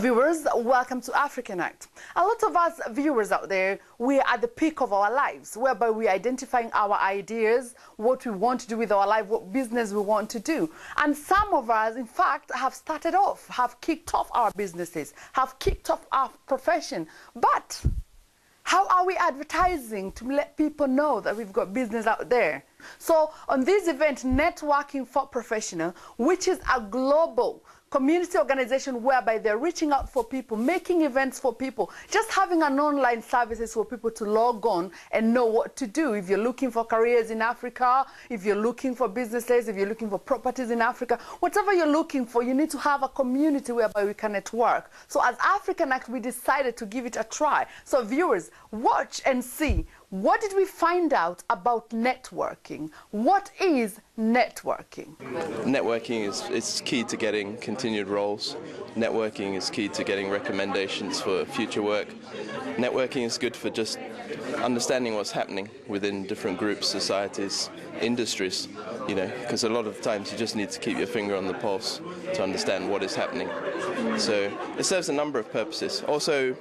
Viewers, welcome to Africa Night. A lot of us viewers out there, we are at the peak of our lives, whereby we are identifying our ideas, what we want to do with our life, what business we want to do. And some of us, in fact, have started off, have kicked off our businesses, have kicked off our profession. But how are we advertising to let people know that we've got business out there? So on this event, Networking for Professionals, which is a global community organization whereby they're reaching out for people, making events for people, just having an online services for people to log on and know what to do. If you're looking for careers in Africa, if you're looking for businesses, if you're looking for properties in Africa, whatever you're looking for, you need to have a community whereby we can network. So as African Act, we decided to give it a try. So viewers, watch and see. What did we find out about networking? What is networking? Networking is key to getting continued roles. Networking is key to getting recommendations for future work. Networking is good for just understanding what's happening within different groups, societies, industries, because a lot of times you just need to keep your finger on the pulse to understand what is happening. So it serves a number of purposes. Also,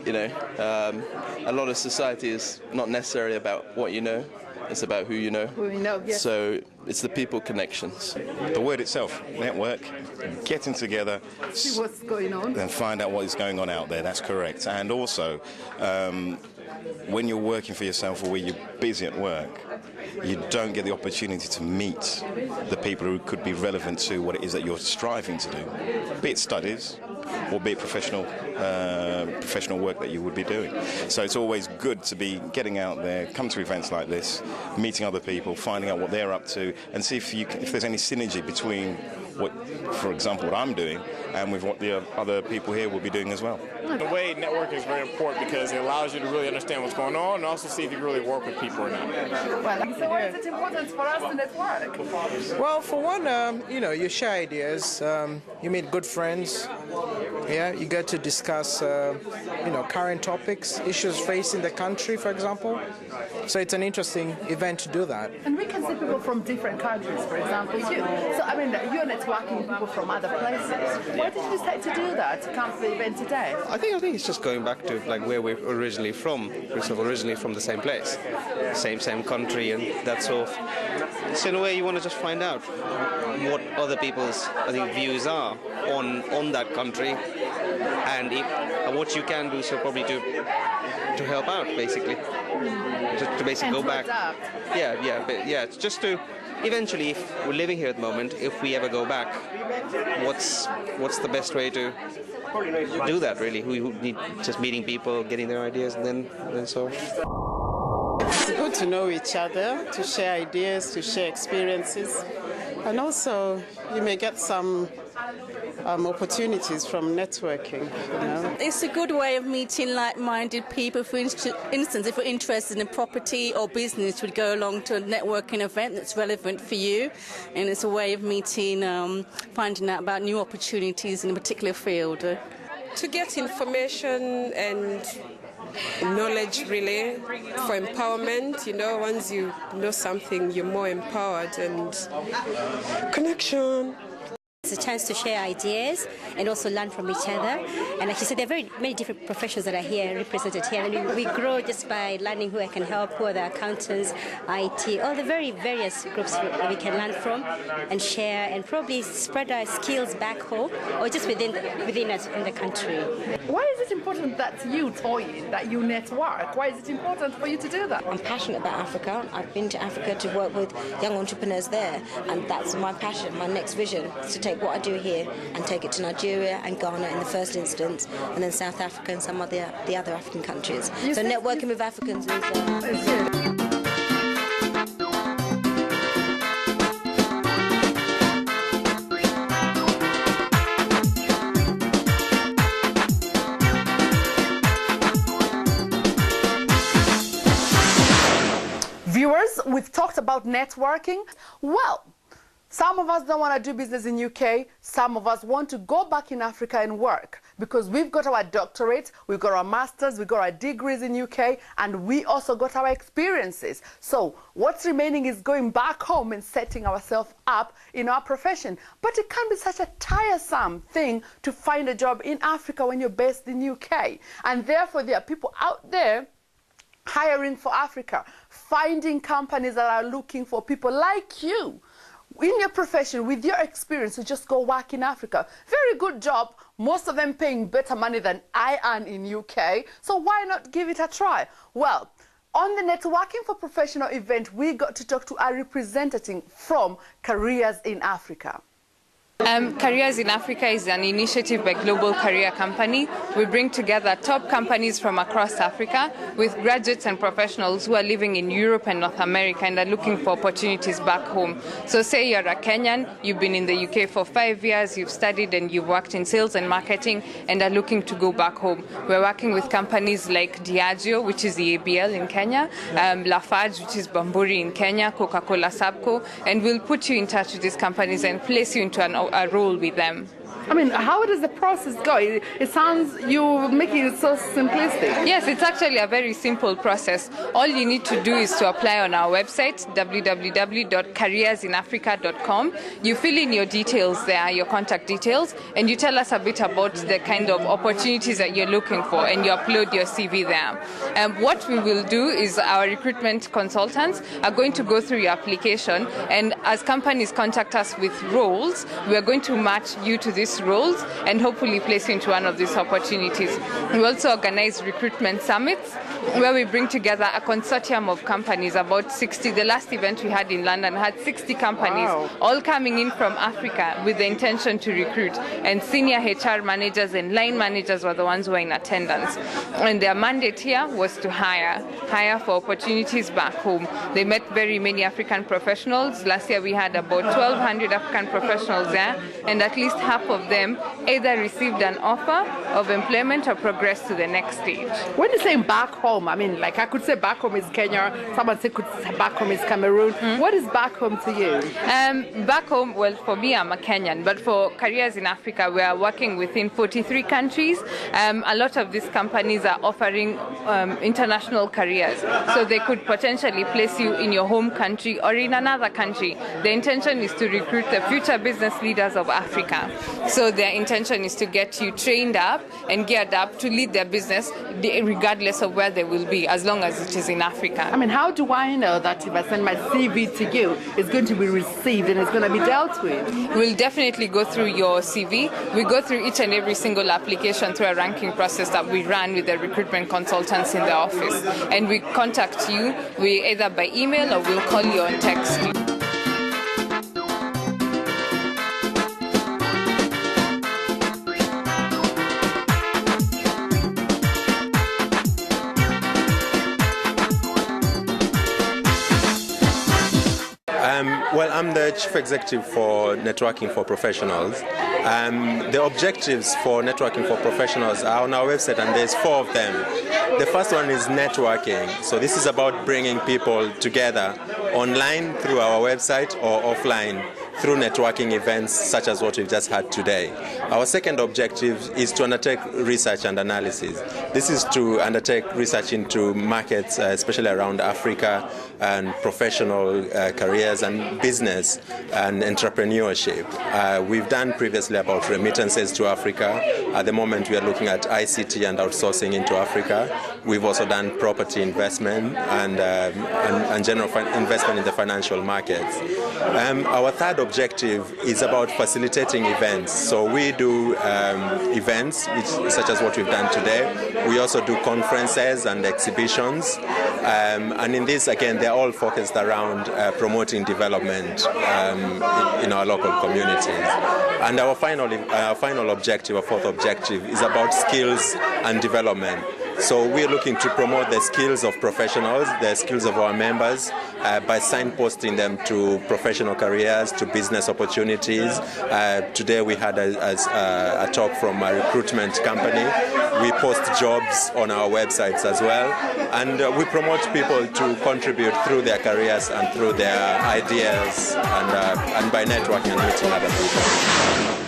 a lot of society is not necessarily about what you know, it's about who you know. Who you know, yes. So it's the people connections. The word itself, network, getting together. See what's going on. And find out what is going on out there, that's correct. And also, when you're working for yourself or when you're busy at work, you don't get the opportunity to meet the people who could be relevant to what it is that you're striving to do, be it studies or be it professional work that you would be doing. So it's always good to be getting out there, come to events like this, meeting other people, finding out what they're up to, and see if there's any synergy between what, for example, what I'm doing and with what the other people here will be doing as well. The way networking is very important because it allows you to really understand what's going on and also see if you can really work with people or not. Well, so why is it important for us to network? Well, for one, you share ideas, you meet good friends, you get to discuss, current topics, issues facing the country, for example. So it's an interesting event to do that. And we can see people from different countries, for example, too. So, you're networking with people from other places. Why did you decide to do that, to come to the event today? I think it's just going back to where we're originally from. We're sort of originally from the same place, same country, and that sort of. So in a way, you want to just find out what other people's views are on that country, and what you can do. So probably to help out, basically, to basically go back. Adapt. Just to. Eventually, if we're living here at the moment, if we ever go back, what's the best way to do that, really? We need just meeting people, getting their ideas, and then so. It's good to know each other, to share ideas, to share experiences, and also you may get some opportunities from networking. It's a good way of meeting like-minded people. For instance, if you're interested in property or business, you would go along to a networking event that's relevant for you, and it's a way of meeting, finding out about new opportunities in a particular field. To get information and knowledge, really, for empowerment. Once you know something, you're more empowered, and connection. It's a chance to share ideas and also learn from each other. And like you said, there are very many different professions that are here, represented here. And we grow just by learning who I can help, who are the accountants, IT, all the very various groups that we can learn from and share and probably spread our skills back home or just within us in the country. Why is it important that you, Toyin, that you network? Why is it important for you to do that? I'm passionate about Africa. I've been to Africa to work with young entrepreneurs there, and that's my passion, my next vision, is to take what I do here and take it to Nigeria and Ghana in the first instance, and then South Africa and some of the other African countries. So networking with Africans is... Viewers, we've talked about networking. Well, some of us don't want to do business in UK. Some of us want to go back in Africa and work. because we've got our doctorate, we've got our masters, we've got our degrees in UK, and we also got our experiences. So what's remaining is going back home and setting ourselves up in our profession. But it can be such a tiresome thing to find a job in Africa when you're based in UK. And therefore, there are people out there hiring for Africa, finding companies that are looking for people like you in your profession with your experience to just go work in Africa. Very good job, most of them paying better money than I earn in UK, so why not give it a try? Well, on the Networking for Professional event, we got to talk to a representative from Careers in Africa. Careers in Africa is an initiative by Global Career Company. We bring together top companies from across Africa with graduates and professionals who are living in Europe and North America and are looking for opportunities back home. So say you're a Kenyan, you've been in the UK for 5 years, you've studied and you've worked in sales and marketing and are looking to go back home. We're working with companies like Diageo, which is the ABL in Kenya, Lafarge, which is Bamburi in Kenya, Coca-Cola Sabco, and we'll put you in touch with these companies and place you into a role with them. I mean, how does the process go? It sounds you're making it so simplistic. Yes, it's actually a very simple process. All you need to do is to apply on our website, www.careersinafrica.com. You fill in your details there, your contact details, and you tell us a bit about the kind of opportunities that you're looking for, and you upload your CV there. What we will do is our recruitment consultants are going to go through your application, and as companies contact us with roles, we are going to match you to these roles and hopefully place you into one of these opportunities. We also organize recruitment summits where we bring together a consortium of companies, about 60. The last event we had in London had 60 companies, all coming in from Africa with the intention to recruit. And senior HR managers and line managers were the ones who were in attendance. And their mandate here was to hire for opportunities back home. They met very many African professionals. Last year we had about 1,200 African professionals there, and at least half of them either received an offer of employment or progressed to the next stage. When you say back home, I mean, like I could say back home is Kenya, someone could say back home is Cameroon. What is back home to you? Back home, well, for me, I'm a Kenyan, but for Careers in Africa, we are working within 43 countries. A lot of these companies are offering international careers, so they could potentially place you in your home country or in another country. The intention is to recruit the future business leaders of Africa. So their intention is to get you trained up and geared up to lead their business regardless of where they will be, as long as it is in Africa. I mean, how do I know that if I send my CV to you, it's going to be received and it's going to be dealt with? We'll definitely go through your CV. We go through each and every single application through a ranking process that we run with the recruitment consultants in the office. And we contact you either by email or we'll call you or text you. Well, I'm the Chief Executive for Networking for Professionals. The objectives for Networking for Professionals are on our website, and there's 4 of them. The first one is networking. So this is about bringing people together online through our website or offline through networking events such as what we've just had today. Our second objective is to undertake research and analysis. This is to undertake research into markets, especially around Africa, and professional careers and business and entrepreneurship. We've done previously about remittances to Africa. At the moment we are looking at ICT and outsourcing into Africa. We've also done property investment and general investment in the financial markets. Our third objective is about facilitating events. So we do events such as what we've done today. We also do conferences and exhibitions. And in this, again, they're all focused around promoting development in our local communities. And our final objective, our fourth objective, is about skills and development. So we're looking to promote the skills of professionals, the skills of our members, by signposting them to professional careers, to business opportunities. Today we had a talk from a recruitment company. We post jobs on our websites as well. And we promote people to contribute through their careers and through their ideas and by networking and meeting other people.